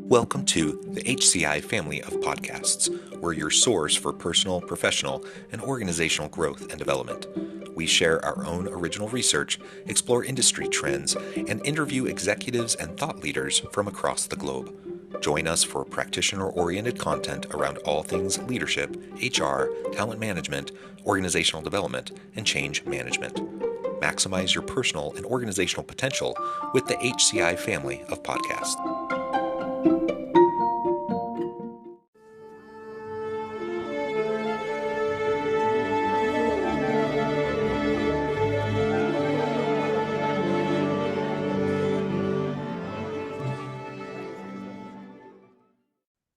Welcome to the HCI family of podcasts. We're your source for personal, professional, and organizational growth and development. We share our own original research, explore industry trends, and interview executives and thought leaders from across the globe. Join us for practitioner-oriented content around all things leadership, HR, talent management, organizational development, and change management. Maximize your personal and organizational potential with the HCI family of podcasts.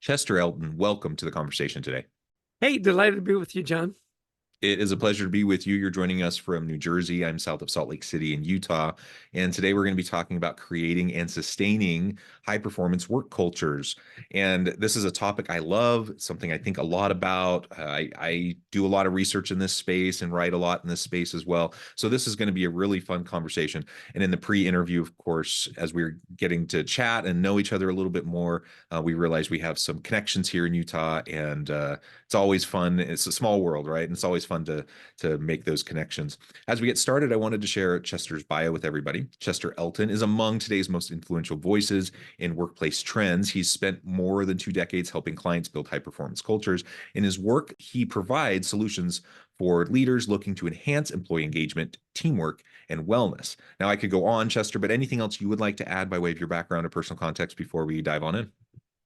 Chester Elton, welcome to the conversation today. Hey, delighted to be with you, John. It is a pleasure to be with you. You're joining us from New Jersey. I'm south of Salt Lake City in Utah. And today we're going to be talking about creating and sustaining high-performance work cultures. And this is a topic I love, something I think a lot about. I do a lot of research in this space and write a lot in this space as well. So this is going to be a really fun conversation. And in the pre-interview, of course, as we're getting to chat and know each other a little bit more, we realized we have some connections here in Utah, and it's always fun. It's a small world, right? And it's always fun to make those connections. As we get started, I wanted to share Chester's bio with everybody. Chester Elton is among today's most influential voices in workplace trends. He's spent more than 2 decades helping clients build high-performance cultures. In his work, he provides solutions for leaders looking to enhance employee engagement, teamwork, and wellness. Now, I could go on, Chester, but anything else you would like to add by way of your background or personal context before we dive on in?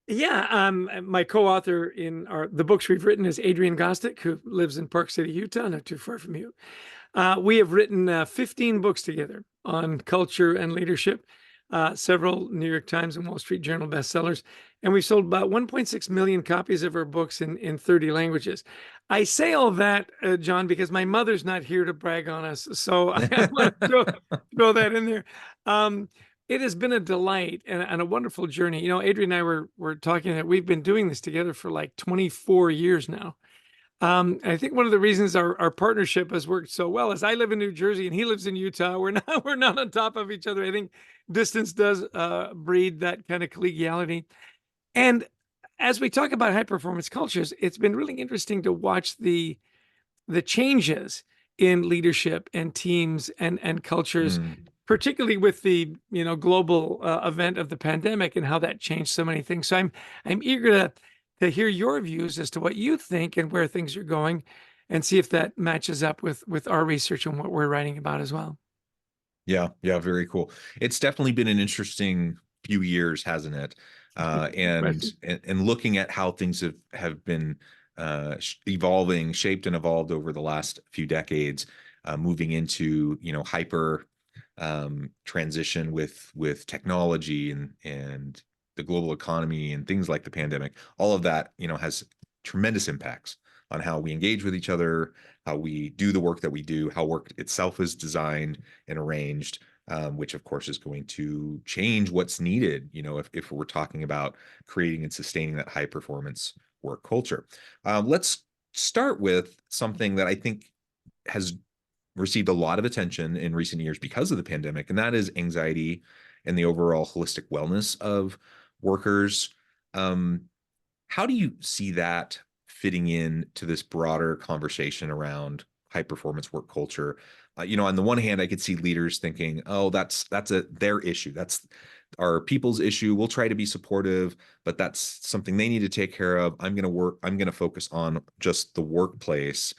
Yeah, my co-author in the books we've written is Adrian Gostick, who lives in Park City, Utah, not too far from you. We have written 15 books together on culture and leadership, several New York Times and Wall Street Journal bestsellers, and we've sold about 1.6 million copies of our books in 30 languages. I say all that, John, because my mother's not here to brag on us, so I want to throw that in there. It has been a delight and a wonderful journey. You know, Adrian and I were talking that we've been doing this together for like 24 years now. I think one of the reasons our partnership has worked so well is I live in New Jersey and he lives in Utah. We're not on top of each other. I think distance does breed that kind of collegiality. And as we talk about high performance cultures, it's been really interesting to watch the changes in leadership and teams and cultures. Particularly with the global event of the pandemic and how that changed so many things. So I'm eager to hear your views as to what you think and where things are going, and see if that matches up with our research and what we're writing about as well. Yeah, very cool. It's definitely been an interesting few years, hasn't it? And looking at how things have been evolving, shaped and evolved over the last few decades, moving into hyper transition with technology and the global economy and things like the pandemic. All of that, has tremendous impacts on how we engage with each other, how we do the work that we do, how work itself is designed and arranged, which of course is going to change what's needed, if we're talking about creating and sustaining that high performance work culture. Let's start with something that I think has received a lot of attention in recent years because of the pandemic, and that is anxiety and the overall holistic wellness of workers. How do you see that fitting in to this broader conversation around high performance work culture? On the one hand, I could see leaders thinking, oh, that's their issue. That's our people's issue. We'll try to be supportive, but that's something they need to take care of. I'm going to focus on just the workplace.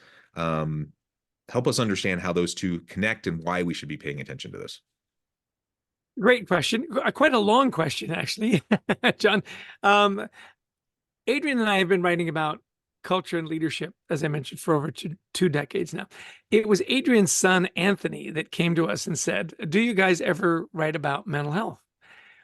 Help us understand how those two connect and why we should be paying attention to this. Great question. Quite a long question, actually, John. Adrian and I have been writing about culture and leadership, as I mentioned, for over two decades now. It was Adrian's son, Anthony, that came to us and said, do you guys ever write about mental health?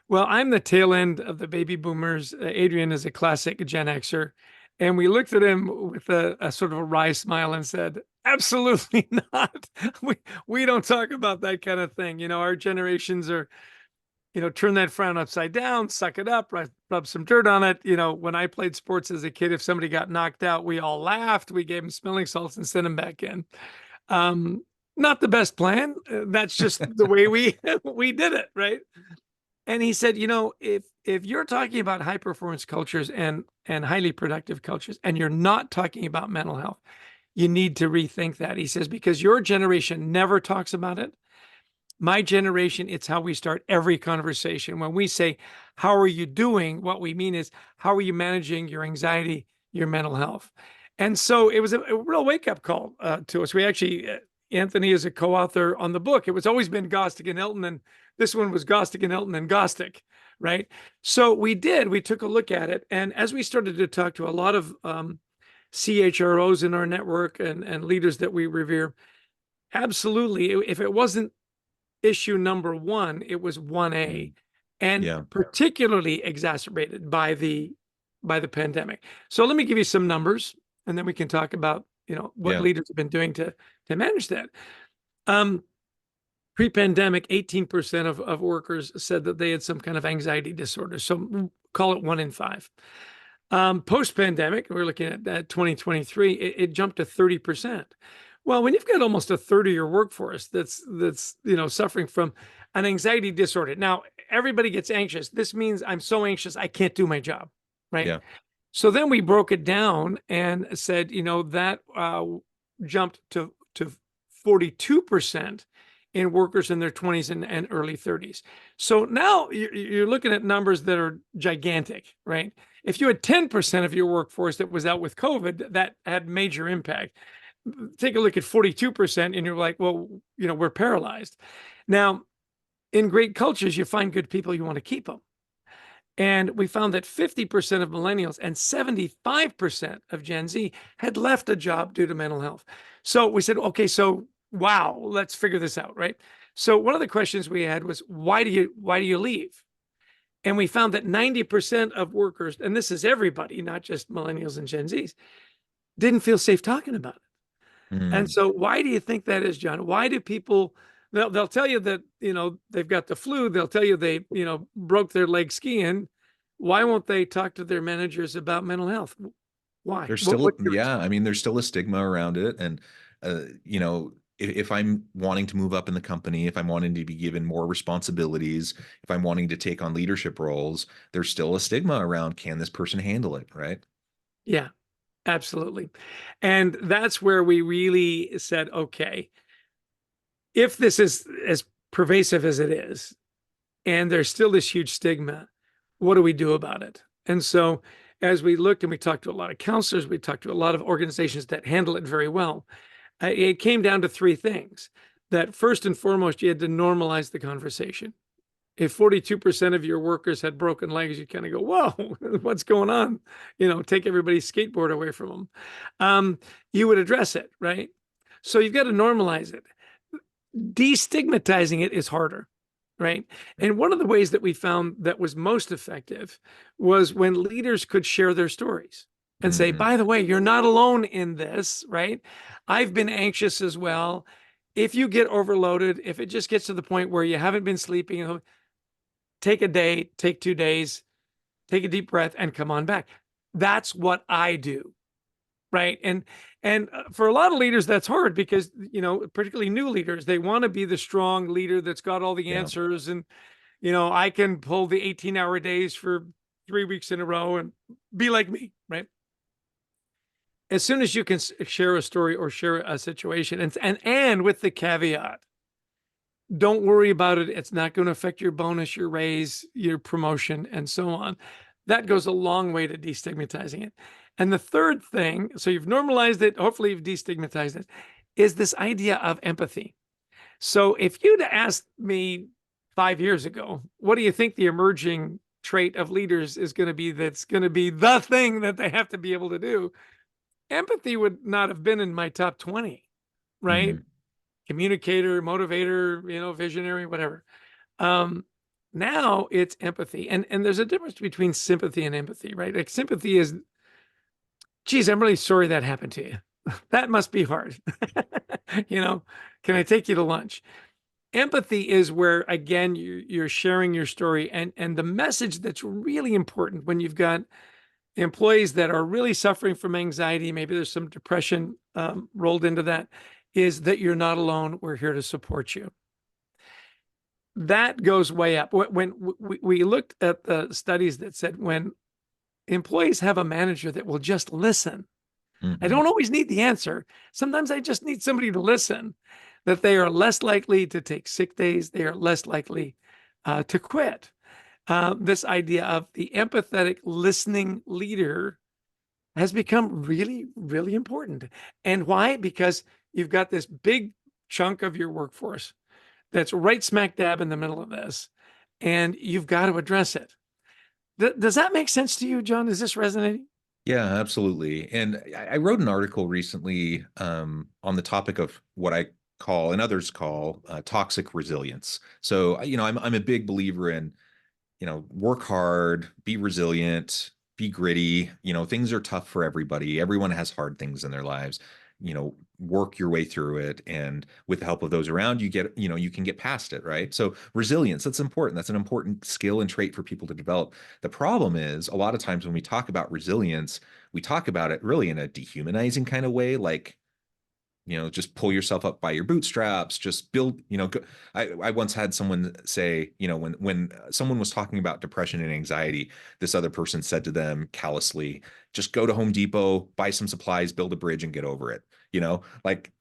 Well, I'm the tail end of the baby boomers. Adrian is a classic Gen Xer. And we looked at him with a sort of a wry smile and said, absolutely not. We don't talk about that kind of thing. Our generations are, turn that frown upside down, suck it up, rub some dirt on it. When I played sports as a kid, if somebody got knocked out, we all laughed. We gave them smelling salts and sent them back in. Not the best plan. That's just the way we did it, right? And he said, if you're talking about high performance cultures and highly productive cultures, and you're not talking about mental health, you need to rethink that. He says, because your generation never talks about it. My generation, it's how we start every conversation. When we say, how are you doing? What we mean is, how are you managing your anxiety, your mental health? And so it was a real wake-up call to us. We actually, Anthony is a co-author on the book. It was always been Gostick and Elton, and this one was Gostick and Elton and Gostick, right? So we took a look at it. And as we started to talk to a lot of CHROs in our network and leaders that we revere, absolutely, if it wasn't issue number one, it was 1A, and particularly exacerbated by the pandemic. So let me give you some numbers, and then we can talk about what leaders have been doing to manage that. Pre-pandemic, 18% of workers said that they had some kind of anxiety disorder. So call it 1 in 5. Post-pandemic, we're looking at 2023, it jumped to 30%. Well, when you've got almost a third of your workforce that's suffering from an anxiety disorder. Now, everybody gets anxious. This means I'm so anxious I can't do my job, right? Yeah. So then we broke it down and said, that jumped to 42% in workers in their 20s and early 30s. So now you're looking at numbers that are gigantic, right? If you had 10% of your workforce that was out with COVID, that had major impact. Take a look at 42%, and you're like, well, we're paralyzed. Now, in great cultures, you find good people, you want to keep them. And we found that 50% of millennials and 75% of Gen Z had left a job due to mental health. So we said, okay, so wow, let's figure this out, right? So one of the questions we had was, why do you leave? And we found that 90% of workers, and this is everybody, not just millennials and Gen Zs, didn't feel safe talking about it. And so why do you think that is, John? Why do people, they'll tell you that, they've got the flu. They'll tell you they, broke their leg skiing. Why won't they talk to their managers about mental health? Why? There's still, there's still a stigma around it. And, if I'm wanting to move up in the company, if I'm wanting to be given more responsibilities, if I'm wanting to take on leadership roles, there's still a stigma around, can this person handle it, right? Yeah. Absolutely. And that's where we really said, okay, if this is as pervasive as it is, and there's still this huge stigma, what do we do about it? And so as we looked and we talked to a lot of counselors, we talked to a lot of organizations that handle it very well, it came down to 3 things. That first and foremost, you had to normalize the conversation. If 42% of your workers had broken legs, you kind of go, whoa, what's going on? Take everybody's skateboard away from them. You would address it, right? So you've got to normalize it. Destigmatizing it is harder, right? And one of the ways that we found that was most effective was when leaders could share their stories and say, by the way, you're not alone in this, right? I've been anxious as well. If you get overloaded, if it just gets to the point where you haven't been sleeping, take a day, take 2 days, take a deep breath, and come on back. That's what I do, right? And for a lot of leaders, that's hard because, particularly new leaders, they want to be the strong leader that's got all the answers. And, I can pull the 18-hour days for 3 weeks in a row and be like me, right? As soon as you can share a story or share a situation, and with the caveat, don't worry about it. It's not going to affect your bonus, your raise, your promotion, and so on. That goes a long way to destigmatizing it. And the third thing, so you've normalized it, hopefully you've destigmatized it, is this idea of empathy. So if you'd asked me 5 years ago, what do you think the emerging trait of leaders is going to be that's going to be the thing that they have to be able to do? Empathy would not have been in my top 20, right? Communicator, motivator, visionary, whatever. Now it's empathy. And there's a difference between sympathy and empathy, right? Like sympathy is, geez, I'm really sorry that happened to you. That must be hard. Can I take you to lunch? Empathy is where, again, you're sharing your story. And the message that's really important when you've got employees that are really suffering from anxiety, maybe there's some depression rolled into that, is that you're not alone. We're here to support you. that goes way up. When we looked at the studies that said when employees have a manager that will just listen, I don't always need the answer. Sometimes I just need somebody to listen, that they are less likely to take sick days. They are less likely to quit. This idea of the empathetic listening leader has become really, really important. And why? Because you've got this big chunk of your workforce that's right smack dab in the middle of this, and you've got to address it. Does that make sense to you, John? Is this resonating? Yeah, absolutely. And I wrote an article recently on the topic of what I call and others call toxic resilience. So, I'm a big believer in, work hard, be resilient, be gritty. Things are tough for everybody. Everyone has hard things in their lives. Work your way through it. And with the help of those around you, you can get past it, right? So resilience, that's important. That's an important skill and trait for people to develop. The problem is a lot of times when we talk about resilience, we talk about it really in a dehumanizing kind of way, like, just pull yourself up by your bootstraps, just build, I once had someone say, when someone was talking about depression and anxiety, this other person said to them callously, just go to Home Depot, buy some supplies, build a bridge and get over it. Like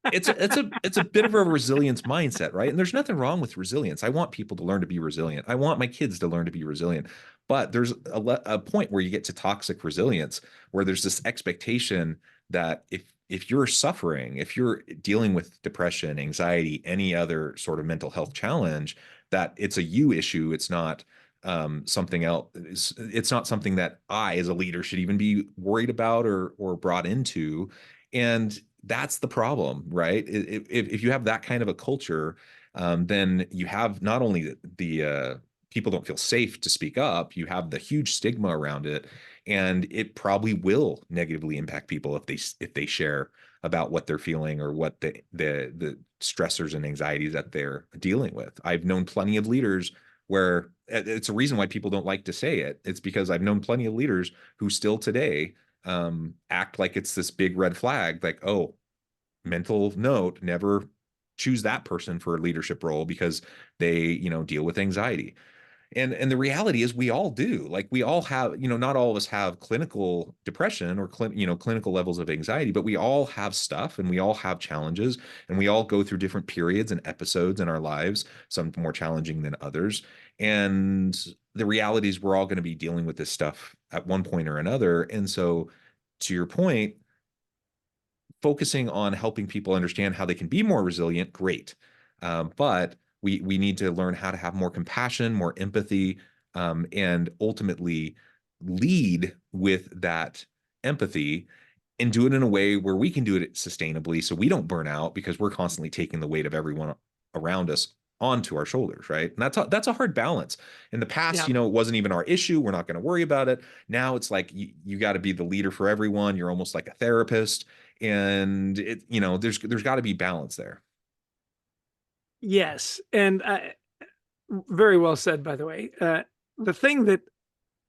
it's a bit of a resilience mindset, right? And there's nothing wrong with resilience. I want people to learn to be resilient. I want my kids to learn to be resilient. But there's a point where you get to toxic resilience, where there's this expectation that if you're suffering, if you're dealing with depression, anxiety, any other sort of mental health challenge, that it's a you issue. It's not something else. It's not something that I, as a leader, should even be worried about or brought into. And that's the problem, right? If you have that kind of a culture, then you have not only the people don't feel safe to speak up, you have the huge stigma around it, and it probably will negatively impact people if they share about what they're feeling or what the stressors and anxieties that they're dealing with. I've known plenty of leaders where it's a reason why people don't like to say it. It's because I've known plenty of leaders who still today act like it's this big red flag, like, oh, mental note, never choose that person for a leadership role because they, deal with anxiety. And the reality is we all do. Like, we all have, not all of us have clinical depression or clinical levels of anxiety, but we all have stuff and we all have challenges and we all go through different periods and episodes in our lives, some more challenging than others. And the reality is we're all going to be dealing with this stuff at one point or another. And so, to your point, focusing on helping people understand how they can be more resilient, great. But we need to learn how to have more compassion, more empathy, and ultimately lead with that empathy and do it in a way where we can do it sustainably so we don't burn out because we're constantly taking the weight of everyone around us onto our shoulders, right? And that's a hard balance. In the past, Yeah. it wasn't even our issue. We're not going to worry about it. Now it's like you got to be the leader for everyone. You're almost like a therapist, and there's got to be balance there. Yes. And very well said, by the way. The thing that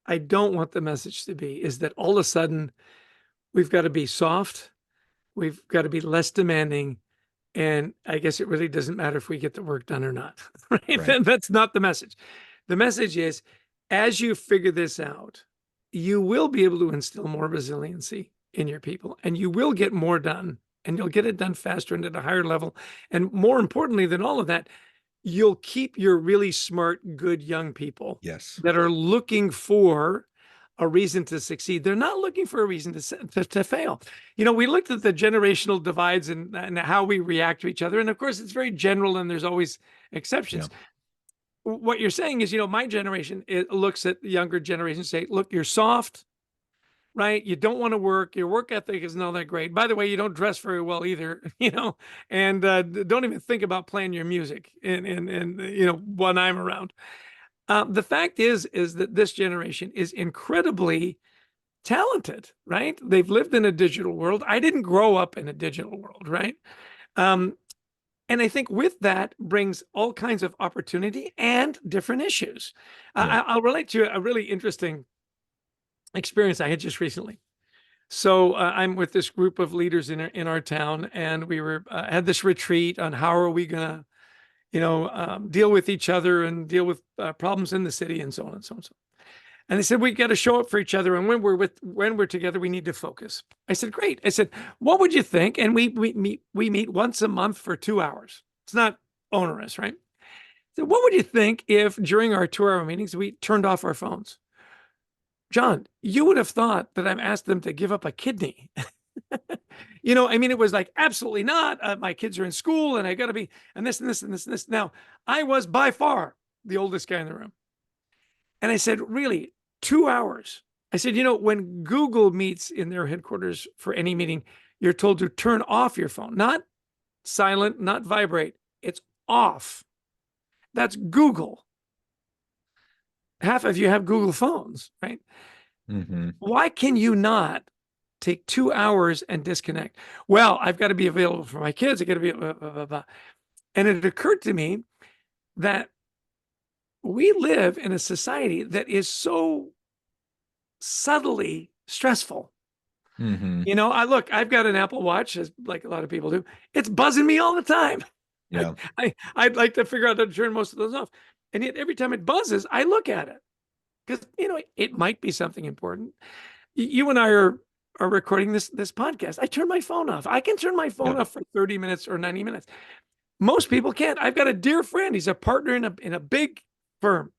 I don't want the message to be is that all of a sudden we've got to be soft, we've got to be less demanding, and I guess it really doesn't matter if we get the work done or not. Right? Right. That's not the message. The message is, as you figure this out, you will be able to instill more resiliency in your people, and you will get more done, and you'll get it done faster and at a higher level. And more importantly than all of that, you'll keep your really smart, good young people Yes. that are looking for a reason to succeed. They're not looking for a reason to fail. We looked at the generational divides and how we react to each other. And of course, it's very general and there's always exceptions. Yeah. What you're saying is, my generation, it looks at the younger generation and say, look, you're soft, right? You don't want to work. Your work ethic is not that great. By the way, you don't dress very well either, and don't even think about playing your music and when I'm around. The fact is that this generation is incredibly talented, right? They've lived in a digital world. I didn't grow up in a digital world, right? And I think with that brings all kinds of opportunity and different issues. Yeah. I'll relate to a really interesting experience I had just recently. So I'm with this group of leaders in our town, and we were had this retreat on how are we going to deal with each other and deal with problems in the city and so on and so on. And they said, we got to show up for each other. And when we're together, we need to focus. I said, great. I said, what would you think? And we meet once a month for 2 hours. It's not onerous, right? So what would you think if during our 2-hour meetings, we turned off our phones? John, you would have thought that I've asked them to give up a kidney. It was like, absolutely not. My kids are in school and I got to be, and this and this and this and this. Now, I was by far the oldest guy in the room. And I said, really, 2 hours? I said, when Google meets in their headquarters for any meeting, you're told to turn off your phone, not silent, not vibrate. It's off. That's Google. Half of you have Google phones, right? Mm-hmm. Why can you not take 2 hours and disconnect? Well, I've got to be available for my kids. I got to be blah, blah, blah, blah. And it occurred to me that we live in a society that is so subtly stressful. Mm-hmm. I've got an Apple Watch, as like a lot of people do. It's buzzing me all the time. Yeah. I'd like to figure out how to turn most of those off. And yet every time it buzzes, I look at it because, it might be something important. You and I are recording this podcast. I turn my phone off. I can turn my phone off for 30 minutes or 90 minutes. Most people can't. I've got a dear friend. He's a partner in a big firm.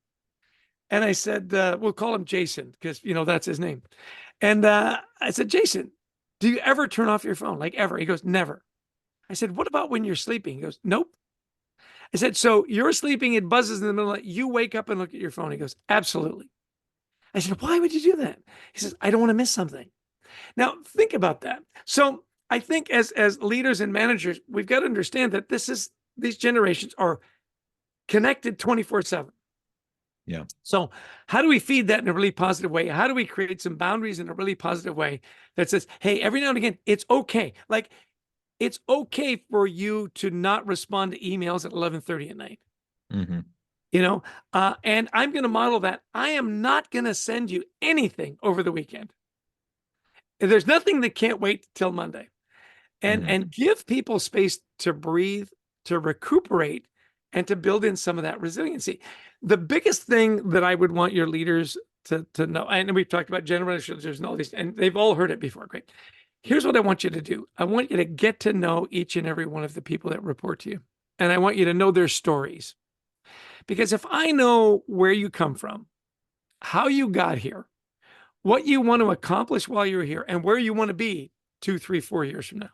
And I said, we'll call him Jason because, that's his name. And I said, Jason, do you ever turn off your phone? Like ever? He goes, never. I said, what about when you're sleeping? He goes, nope. I said, so you're sleeping, it buzzes in the middle of the night, you wake up and look at your phone. He goes, absolutely. I said, why would you do that? He says, I don't want to miss something. Now, think about that. So I think as leaders and managers, we've got to understand that these generations are connected 24/7. Yeah. So how do we feed that in a really positive way? How do we create some boundaries in a really positive way that says, hey, every now and again, it's okay. Like, it's okay for you to not respond to emails at 11:30 at night. Mm-hmm. And I'm going to model that. I am not going to send you anything over the weekend. There's nothing that can't wait till Monday. And give people space to breathe, to recuperate, and to build in some of that resiliency. The biggest thing that I would want your leaders to know, and we've talked about generational leaders and all these, and they've all heard it before. Great. Here's what I want you to do. I want you to get to know each and every one of the people that report to you. And I want you to know their stories. Because if I know where you come from, how you got here, what you want to accomplish while you're here, and where you want to be 2, 3, 4 years from now,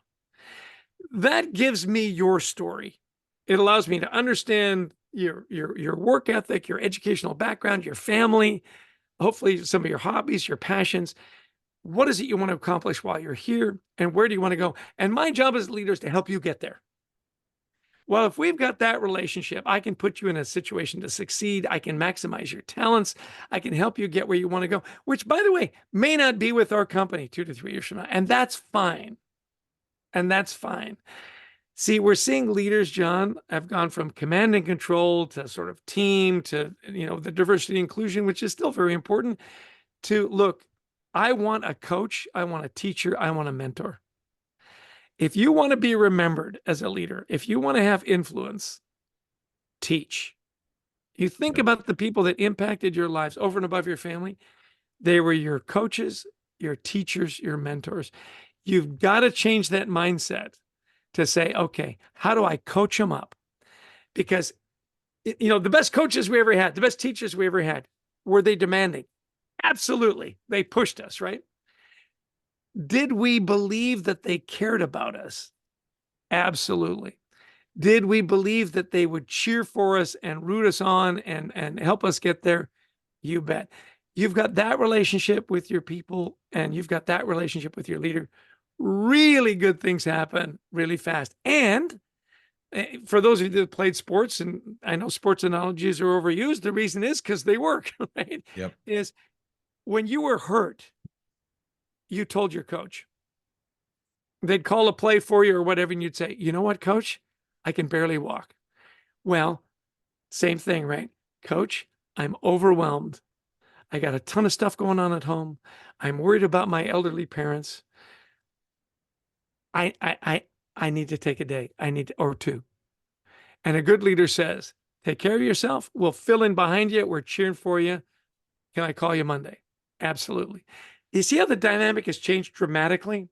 that gives me your story. It allows me to understand your work ethic, your educational background, your family, hopefully some of your hobbies, your passions. What is it you want to accomplish while you're here? And where do you want to go? And my job as leader is to help you get there. Well, if we've got that relationship, I can put you in a situation to succeed. I can maximize your talents. I can help you get where you want to go, which, by the way, may not be with our company 2 to 3 years from now. And that's fine. And that's fine. See, we're seeing leaders, John, have gone from command and control to sort of team to, the diversity inclusion, which is still very important, to look, I want a coach, I want a teacher, I want a mentor. If you want to be remembered as a leader, if you want to have influence, teach. You think about the people that impacted your lives over and above your family. They were your coaches, your teachers, your mentors. You've got to change that mindset to say, okay, how do I coach them up? Because, the best coaches we ever had, the best teachers we ever had, were they demanding? Absolutely. They pushed us, right? Did we believe that they cared about us? Absolutely. Did we believe that they would cheer for us and root us on and help us get there? You bet. You've got that relationship with your people and you've got that relationship with your leader. Really good things happen really fast. And for those of you that played sports, and I know sports analogies are overused, the reason is because they work, right? Yep. Is when you were hurt, you told your coach. They'd call a play for you or whatever, and you'd say, you know what, coach? I can barely walk. Well, same thing, right? Coach, I'm overwhelmed. I got a ton of stuff going on at home. I'm worried about my elderly parents. I need to take a day. Or 2. And a good leader says, take care of yourself. We'll fill in behind you. We're cheering for you. Can I call you Monday? Absolutely. You see how the dynamic has changed dramatically?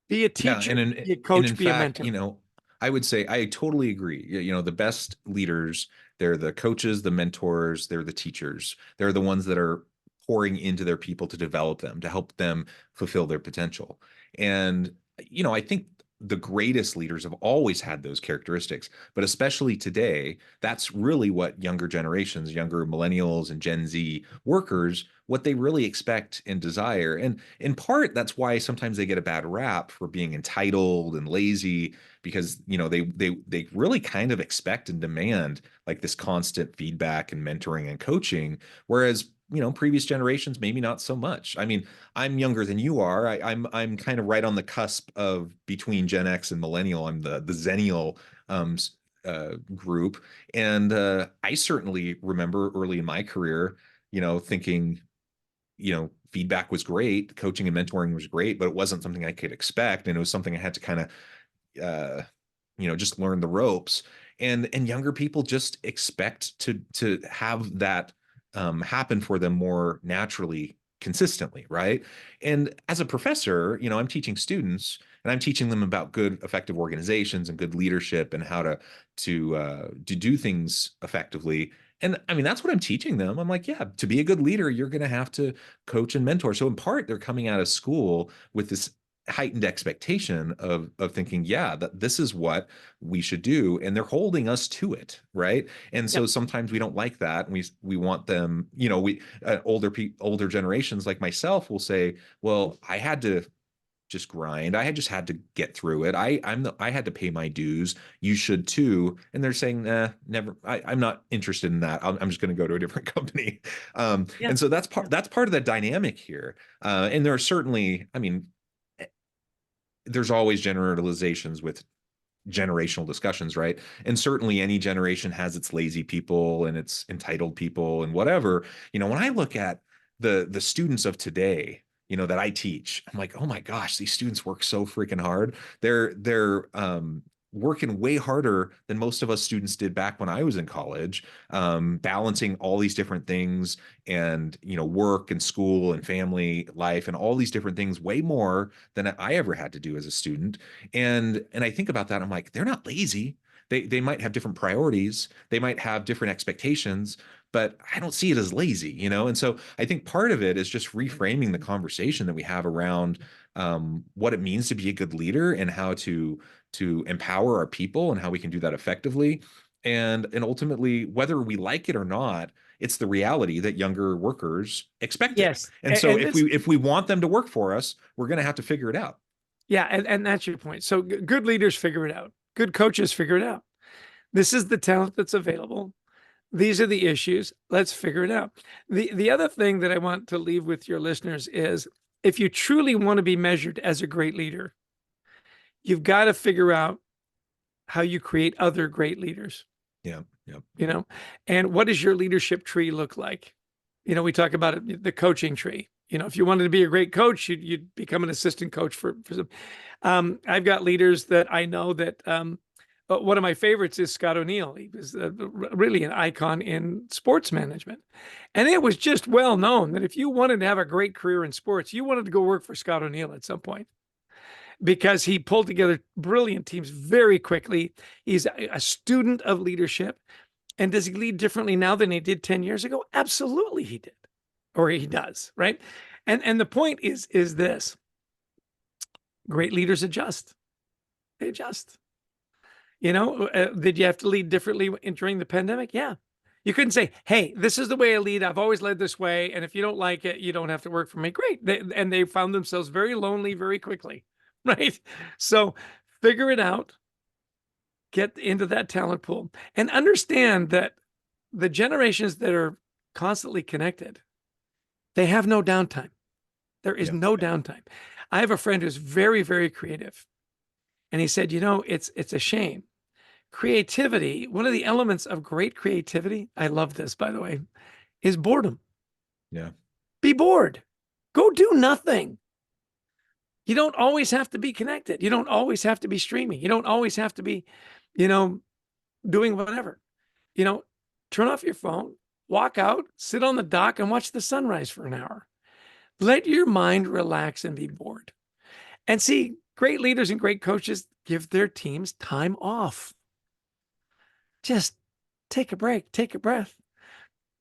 Be a Yeah, teacher, be a and coach, in be a fact, mentor. I would say I totally agree. The best leaders, they're the coaches, the mentors, they're the teachers. They're the ones that are pouring into their people to develop them, to help them fulfill their potential. And I think the greatest leaders have always had those characteristics, but especially today, that's really what younger generations, younger millennials and Gen Z workers, what they really expect and desire. And in part, that's why sometimes they get a bad rap for being entitled and lazy, because they really kind of expect and demand like this constant feedback and mentoring and coaching, whereas previous generations maybe not so much. I mean, I'm younger than you are. I'm kind of right on the cusp of between Gen X and millennial. I'm the Zennial group, and I certainly remember early in my career, thinking, feedback was great, coaching and mentoring was great, but it wasn't something I could expect, and it was something I had to kind of just learn the ropes. And younger people just expect to have that happen for them more naturally, consistently, right? And as a professor, I'm teaching students, and I'm teaching them about good, effective organizations and good leadership and how to do things effectively. And I mean, that's what I'm teaching them. I'm like, yeah, to be a good leader, you're going to have to coach and mentor. So in part, they're coming out of school with this heightened expectation of thinking, yeah, that this is what we should do, and they're holding us to it, right? And so Yep. sometimes we don't like that, and we want them, we older generations like myself will say, well, I had to just grind. Just had to get through it. I had to pay my dues. You should too. And they're saying, never. I'm not interested in that. I'm just going to go to a different company. Yeah. And so that's part of the dynamic here. And there are certainly, I mean, there's always generalizations with generational discussions, right? And certainly any generation has its lazy people and its entitled people and whatever. When I look at the students of today, that I teach, I'm like, oh my gosh, these students work so freaking hard. They're working way harder than most of us students did back when I was in college, balancing all these different things and work and school and family life and all these different things way more than I ever had to do as a student. And I think about that, I'm like, they're not lazy. They might have different priorities, they might have different expectations, but I don't see it as lazy. And so I think part of it is just reframing the conversation that we have around what it means to be a good leader and how to empower our people and how we can do that effectively. And ultimately, whether we like it or not, it's the reality that younger workers expect it. Yes. And so And if we want them to work for us, we're going to have to figure it out. yeah, and that's your point. So good leaders figure it out. Good coaches figure it out. This is the talent that's available. These are the issues. Let's figure it out. The other thing that I want to leave with your listeners is, if you truly want to be measured as a great leader, you've got to figure out how you create other great leaders. Yeah. Yeah. And what does your leadership tree look like? We talk about it, the coaching tree. If you wanted to be a great coach, you'd become an assistant coach for some. I've got leaders that I know that one of my favorites is Scott O'Neill. He was really an icon in sports management. And it was just well known that if you wanted to have a great career in sports, you wanted to go work for Scott O'Neill at some point, because he pulled together brilliant teams very quickly. He's a student of leadership. And does he lead differently now than he did 10 years ago? Absolutely he did, or he does, right? And the point is this: great leaders adjust. They adjust. Did you have to lead differently during the pandemic? Yeah. You couldn't say, hey, this is the way I lead. I've always led this way. And if you don't like it, you don't have to work for me. Great. And they found themselves very lonely very quickly, right? So figure it out, get into that talent pool, and understand that the generations that are constantly connected, they have no downtime. There is no downtime. I have a friend who's very, very creative. And he said, it's a shame. Creativity, one of the elements of great creativity, I love this, by the way, is boredom. Yeah. Be bored. Go do nothing. You don't always have to be connected. You don't always have to be streaming. You don't always have to be, doing whatever. Turn off your phone, walk out, sit on the dock and watch the sunrise for an hour. Let your mind relax and be bored. And see, great leaders and great coaches give their teams time off. Just take a break, take a breath,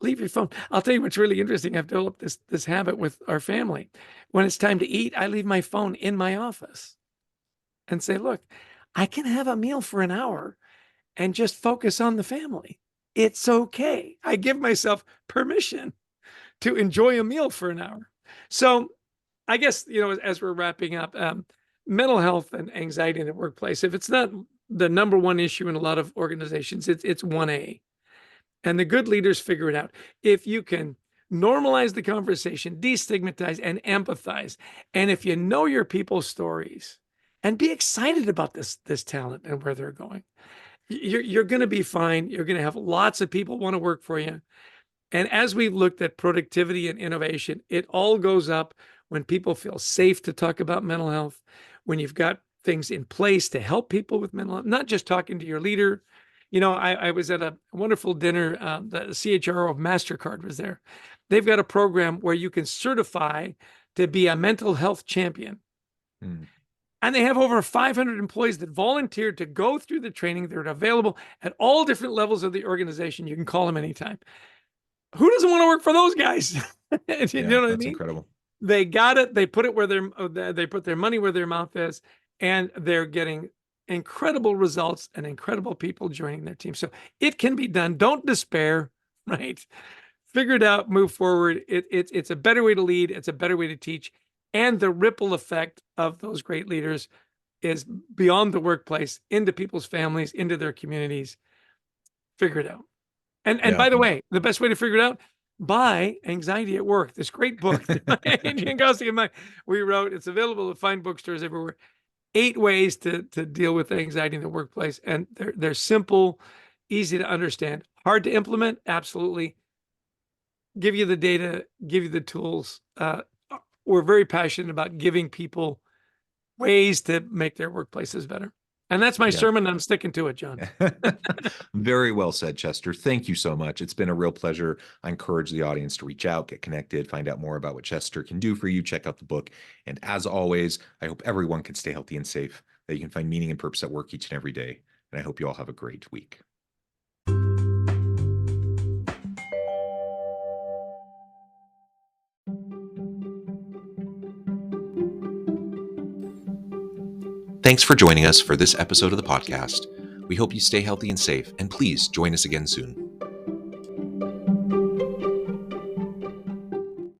leave your phone. I'll tell you what's really interesting. I've developed this habit with our family. When it's time to eat, I leave my phone in my office and say, look, I can have a meal for an hour and just focus on the family. It's okay. I give myself permission to enjoy a meal for an hour. So I guess, as we're wrapping up, mental health and anxiety in the workplace, if it's not the number one issue in a lot of organizations, it's 1A. And the good leaders figure it out. If you can normalize the conversation, destigmatize and empathize, and if you know your people's stories and be excited about this talent and where they're going, you're going to be fine. You're going to have lots of people want to work for you. And as we looked at productivity and innovation, it all goes up when people feel safe to talk about mental health, when you've got things in place to help people with mental health, not just talking to your leader. I was at a wonderful dinner. The CHRO of MasterCard was there. They've got a program where you can certify to be a mental health champion. And they have over 500 employees that volunteered to go through the training. They're available at all different levels of the organization. You can call them anytime. Who doesn't want to work for those guys? You know what I mean? That's incredible. They got it. They put it where they put their money where their mouth is, and they're getting incredible results and incredible people joining their team. So it can be done. Don't despair, right? Figure it out, move forward. It's a better way to lead. It's a better way to teach. And the ripple effect of those great leaders is beyond the workplace, into people's families, into their communities. Figure it out. And by the way, the best way to figure it out, buy Anxiety at Work, this great book that Adrian Gostick and we wrote. It's available at fine bookstores everywhere. 8 ways to deal with anxiety in the workplace. And they're simple, easy to understand, hard to implement. Absolutely. Give you the data, give you the tools. We're very passionate about giving people ways to make their workplaces better. And that's my sermon. I'm sticking to it, John. Very well said, Chester. Thank you so much. It's been a real pleasure. I encourage the audience to reach out, get connected, find out more about what Chester can do for you. Check out the book. And as always, I hope everyone can stay healthy and safe, that you can find meaning and purpose at work each and every day. And I hope you all have a great week. Thanks for joining us for this episode of the podcast. We hope you stay healthy and safe, and please join us again soon.